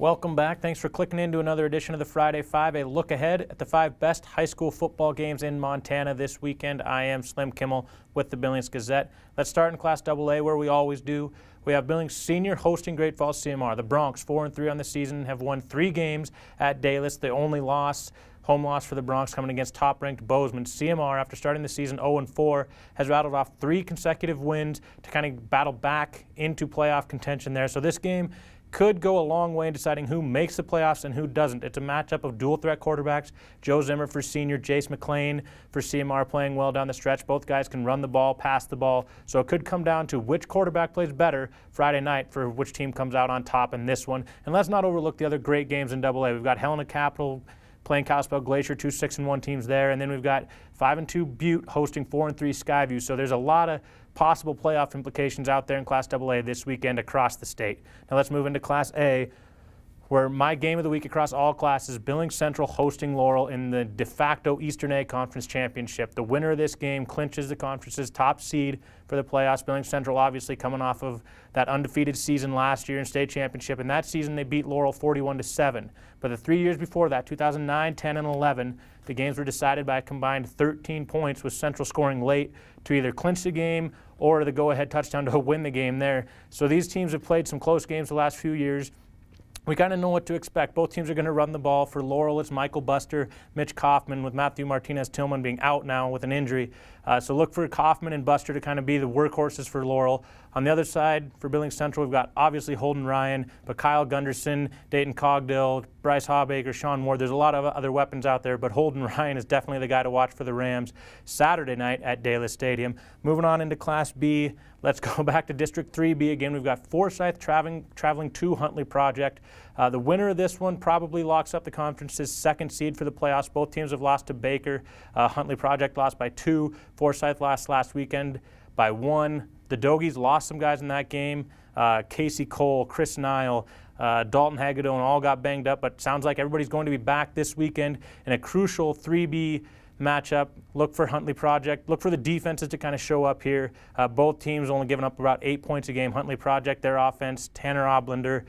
Welcome back. Thanks for clicking into another edition of the Friday Five, a look ahead at the 5 best high school football games in Montana this weekend. I am Slim Kimmel with the Billings Gazette. Let's start in Class AA where we always do. We have Billings Senior hosting Great Falls CMR. The Broncs, 4-3 on the season, have won 3 games at Dallas. The only home loss for the Broncs coming against top-ranked Bozeman. CMR, after starting the season 0-4, has rattled off 3 consecutive wins to kind of battle back into playoff contention there. So this game could go a long way in deciding who makes the playoffs and who doesn't. It's a matchup of dual-threat quarterbacks. Joe Zimmer for Senior, Jace McLean for CMR playing well down the stretch. Both guys can run the ball, pass the ball. So it could come down to which quarterback plays better Friday night for which team comes out on top in this one. And let's not overlook the other great games in AA. We've got Helena Capital playing Kalispell Glacier, 2 6-1 teams there. And then we've got 5-2 Butte hosting 4-3 Skyview. So there's a lot of possible playoff implications out there in Class AA this weekend across the state. Now let's move into Class A, where my game of the week across all classes, Billings Central hosting Laurel in the de facto Eastern A Conference Championship. The winner of this game clinches the conference's top seed for the playoffs. Billings Central obviously coming off of that undefeated season last year in state championship. In that season, they beat Laurel 41-7. But the 3 years before that, 2009, 10, and 11, the games were decided by a combined 13 points, with Central scoring late to either clinch the game or the go-ahead touchdown to win the game there. So these teams have played some close games the last few years. We kind of know what to expect. Both teams are going to run the ball. For Laurel, it's Michael Buster, Mitch Kaufman, with Matthew Martinez-Tillman being out now with an injury. So look for Kaufman and Buster to kind of be the workhorses for Laurel. On the other side, for Billings Central, we've got obviously Holden Ryan, but Kyle Gunderson, Dayton Cogdill, Bryce Hawbaker, Sean Ward. There's a lot of other weapons out there, but Holden Ryan is definitely the guy to watch for the Rams Saturday night at Dallas Stadium. Moving on into Class B, let's go back to District 3B again. We've got Forsyth traveling to Huntley Project. The winner of this one probably locks up the conference's second seed for the playoffs. Both teams have lost to Baker. Huntley Project lost by 2. Forsyth lost last weekend by 1. The Dogies lost some guys in that game. Casey Cole, Chris Nile, Dalton Hagedorn all got banged up, but sounds like everybody's going to be back this weekend in a crucial 3B matchup. Look for Huntley Project. Look for the defenses to kind of show up here. Both teams only giving up about 8 points a game. Huntley Project, their offense, Tanner Oblender,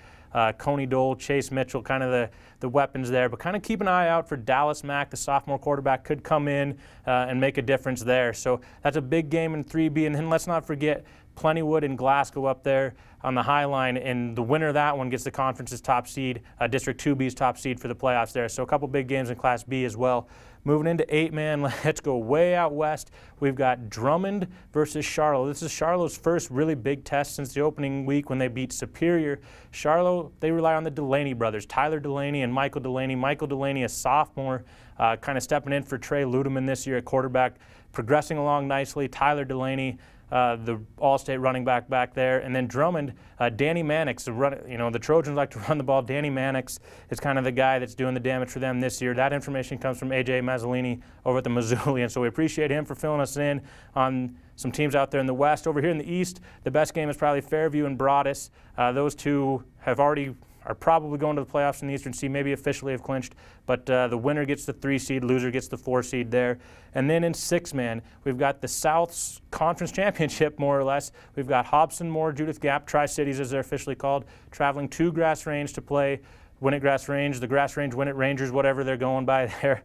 Coney Dole, Chase Mitchell, kind of the weapons there. But kind of keep an eye out for Dallas Mack, the sophomore quarterback, could come in and make a difference there. So that's a big game in 3B. And then let's not forget Plentywood and Glasgow up there on the High Line, and the winner of that one gets the conference's top seed, District 2B's top seed for the playoffs there. So a couple big games in Class B as well. Moving into 8-man, let's go way out west. We've got Drummond versus Charlo. This is Charlo's first really big test since the opening week when they beat Superior. Charlo, they rely on the Delaney brothers, Tyler Delaney and Michael Delaney. Michael Delaney, a sophomore, kind of stepping in for Trey Ludeman this year at quarterback, progressing along nicely. Tyler Delaney, the All-State running back there. And then Drummond, Danny Mannix, the Trojans like to run the ball. Danny Mannix is kind of the guy that's doing the damage for them this year. That information comes from A.J. Mazzolini over at the Missoulian, so we appreciate him for filling us in on some teams out there in the West. Over here in the East, the best game is probably Fairview and Broadus. Those two are probably going to the playoffs in the Eastern Seed, maybe officially have clinched, but the winner gets the 3 seed, loser gets the 4 seed there. And then in 6-man, we've got the South's Conference Championship, more or less. We've got Hobson, Moore, Judith Gap, Tri-Cities as they're officially called, traveling to Grass Range to play Winnett Grass Range, the Grass Range Winnett Rangers, whatever they're going by there,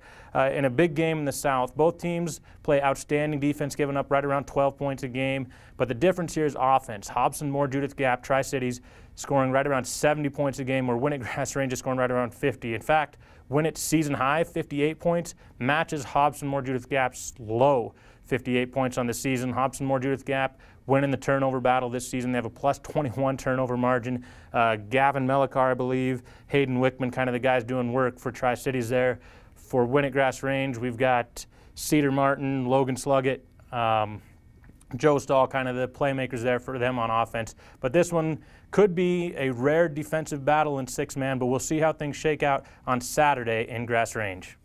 in a big game in the South. Both teams play outstanding defense, giving up right around 12 points a game. But the difference here is offense. Hobson, Moore, Judith Gap, Tri-Cities scoring right around 70 points a game, where Winnett Grass Range is scoring right around 50. In fact, Winnett's season high, 58 points, matches Hobson, Moore, Judith Gap's low, 58 points on the season. Hobson, Moore, Judith Gap winning the turnover battle this season. They have a plus 21 turnover margin. Gavin Melikar, I believe, Hayden Wickman, kind of the guys doing work for Tri-Cities there. For Winnett Grass Range, we've got Cedar Martin, Logan Sluggett, Joe Stahl, kind of the playmakers there for them on offense. But this one could be a rare defensive battle in 6-man, but we'll see how things shake out on Saturday in Grass Range.